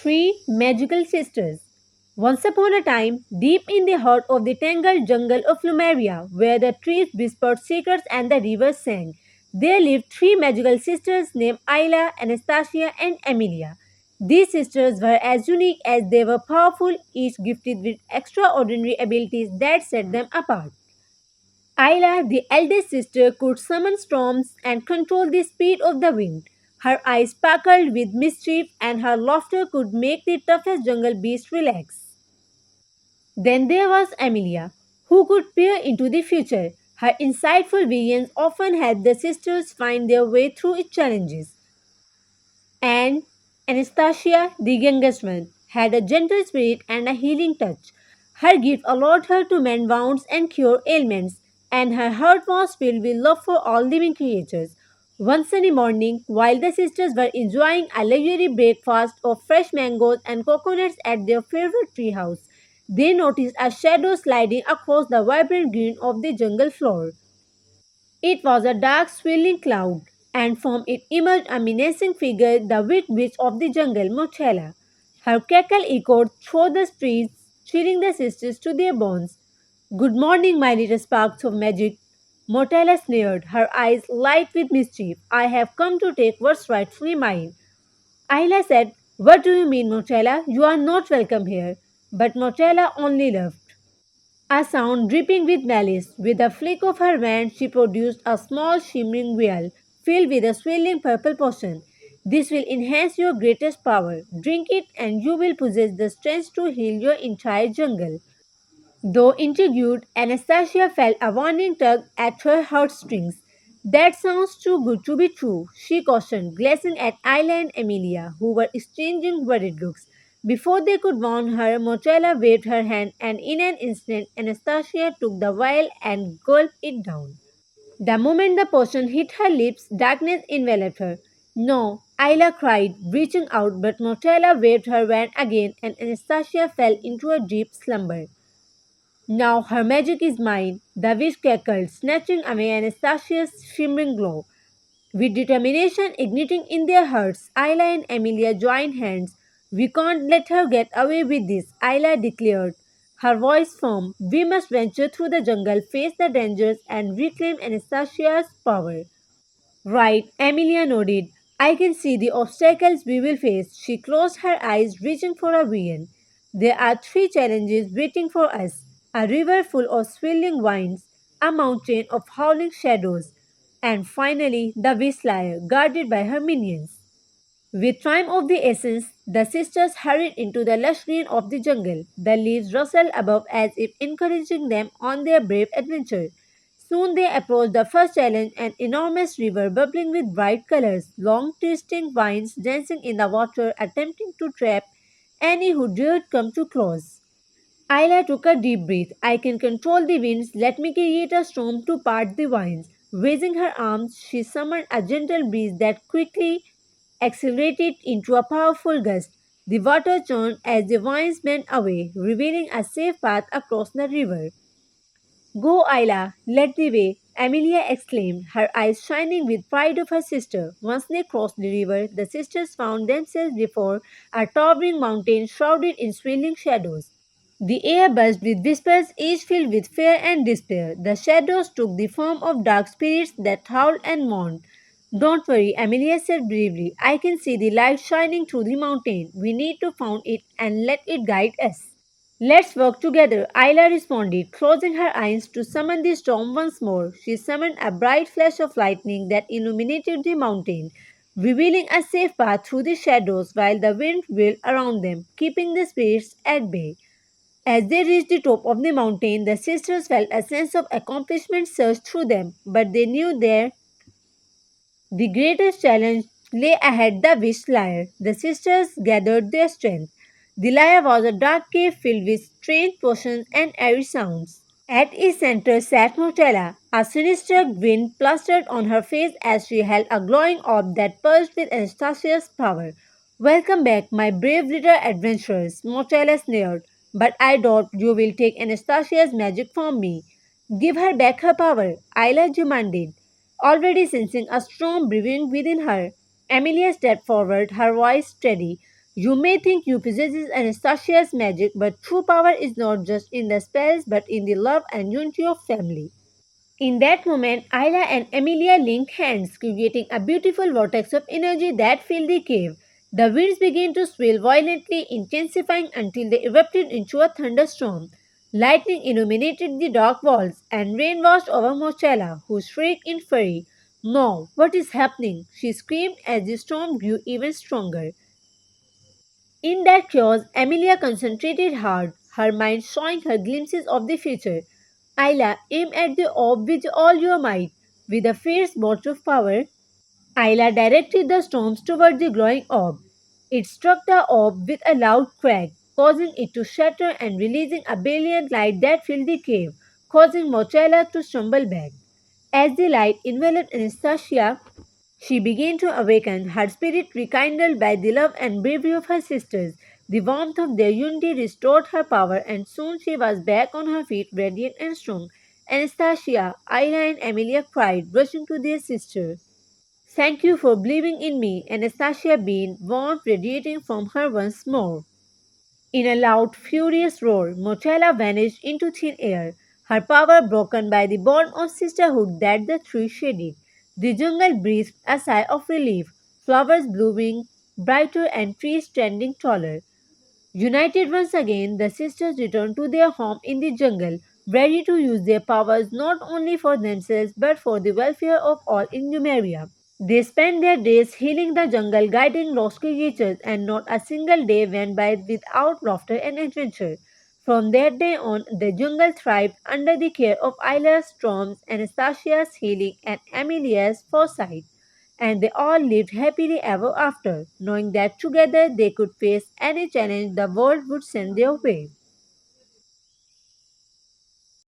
Three Magical Sisters. Once upon a time, deep in the heart of the tangled jungle of Lumeria, where the trees whispered secrets and the rivers sang, there lived three magical sisters named Ayla, Anastasia, and Amelia. These sisters were as unique as they were powerful, each gifted with extraordinary abilities that set them apart. Ayla, the eldest sister, could summon storms and control the speed of the wind. Her eyes sparkled with mischief, and her laughter could make the toughest jungle beast relax. Then there was Amelia, who could peer into the future. Her insightful visions often helped the sisters find their way through its challenges. And Anastasia, the youngest one, had a gentle spirit and a healing touch. Her gift allowed her to mend wounds and cure ailments, and her heart was filled with love for all living creatures. One sunny morning, while the sisters were enjoying a luxury breakfast of fresh mangoes and coconuts at their favorite tree house, they noticed a shadow sliding across the vibrant green of the jungle floor. It was a dark, swirling cloud, and from it emerged a menacing figure, the wicked witch of the jungle, Mochella. Her cackle echoed through the streets, chilling the sisters to their bones. Good morning, my little sparks of magic. Motella sneered, her eyes light with mischief. I have come to take what's rightfully mine. Ayla said, What do you mean, Motella? You are not welcome here. But Motella only laughed. A sound dripping with malice. With a flick of her wand, she produced a small shimmering vial filled with a swirling purple potion. This will enhance your greatest power. Drink it, and you will possess the strength to heal your entire jungle. Though intrigued, Anastasia felt a warning tug at her heartstrings. That sounds too good to be true, she cautioned, glancing at Ayla and Amelia, who were exchanging worried looks. Before they could warn her, Mochella waved her hand, and in an instant, Anastasia took the vial and gulped it down. The moment the potion hit her lips, darkness enveloped her. No, Ayla cried, reaching out, but Mochella waved her wand again, and Anastasia fell into a deep slumber. Now her magic is mine, the witch cackled, snatching away Anastasia's shimmering glow. With determination igniting in their hearts, Ayla and Amelia joined hands. We can't let her get away with this, Ayla declared, her voice firm. We must venture through the jungle, face the dangers, and reclaim Anastasia's power. Right, Amelia nodded. I can see the obstacles we will face. She closed her eyes, reaching for a vision. There are three challenges waiting for us: a river full of swirling winds, a mountain of howling shadows, and finally the Whistler, guarded by her minions. With time of the essence, the sisters hurried into the lush green of the jungle. The leaves rustled above as if encouraging them on their brave adventure. Soon they approached the first challenge, an enormous river bubbling with bright colors, long twisting vines dancing in the water, attempting to trap any who dared come too close. Ayla took a deep breath. I can control the winds. Let me create a storm to part the vines. Raising her arms, she summoned a gentle breeze that quickly accelerated into a powerful gust. The water churned as the vines bent away, revealing a safe path across the river. Go, Ayla, lead the way, Amelia exclaimed, her eyes shining with pride of her sister. Once they crossed the river, the sisters found themselves before a towering mountain shrouded in swirling shadows. The air buzzed with whispers, each filled with fear and despair. The shadows took the form of dark spirits that howled and mourned. Don't worry, Amelia said bravely. I can see the light shining through the mountain. We need to find it and let it guide us. Let's work together, Ayla responded, closing her eyes to summon the storm once more. She summoned a bright flash of lightning that illuminated the mountain, revealing a safe path through the shadows while the wind wailed around them, keeping the spirits at bay. As they reached the top of the mountain, the sisters felt a sense of accomplishment surge through them, but they knew there the greatest challenge lay ahead: the witch lair. The sisters gathered their strength. The lair was a dark cave filled with strange potions and eerie sounds. At its center sat Motella, a sinister grin plastered on her face as she held a glowing orb that pulsed with Anastasia's power. Welcome back, my brave little adventurers, Motella sneered. But I doubt you will take Anastasia's magic from me. Give her back her power, Ayla demanded, already sensing a storm brewing within her. Amelia stepped forward, her voice steady. You may think you possess Anastasia's magic, but true power is not just in the spells but in the love and unity of family. In that moment, Ayla and Emilia linked hands, creating a beautiful vortex of energy that filled the cave. The winds began to swirl violently, intensifying until they erupted into a thunderstorm. Lightning illuminated the dark walls, and rain washed over Mochella, who shrieked in fury. "No, what is happening?" she screamed as the storm grew even stronger. In that chaos, Amelia concentrated hard, her mind showing her glimpses of the future. "Ayla, aim at the orb with all your might." With a fierce burst of power, Ayla directed the storms toward the glowing orb. It struck the orb with a loud crack, causing it to shatter and releasing a brilliant light that filled the cave, causing Mochella to stumble back. As the light enveloped Anastasia, she began to awaken, her spirit rekindled by the love and bravery of her sisters. The warmth of their unity restored her power, and soon she was back on her feet, radiant and strong. "Anastasia," Ida and Amelia cried, rushing to their sister. "Thank you for believing in me," Anastasia beamed, warmth radiating from her once more. In a loud, furious roar, Mochella vanished into thin air, her power broken by the bond of sisterhood that the three shared. The jungle breathed a sigh of relief, flowers blooming brighter and trees standing taller. United once again, the sisters returned to their home in the jungle, ready to use their powers not only for themselves but for the welfare of all in Numeria. They spent their days healing the jungle, guiding lost creatures, and not a single day went by without laughter and adventure. From that day on, the jungle thrived under the care of Isla's storms, Anastasia's healing, and Amelia's foresight. And they all lived happily ever after, knowing that together they could face any challenge the world would send their way.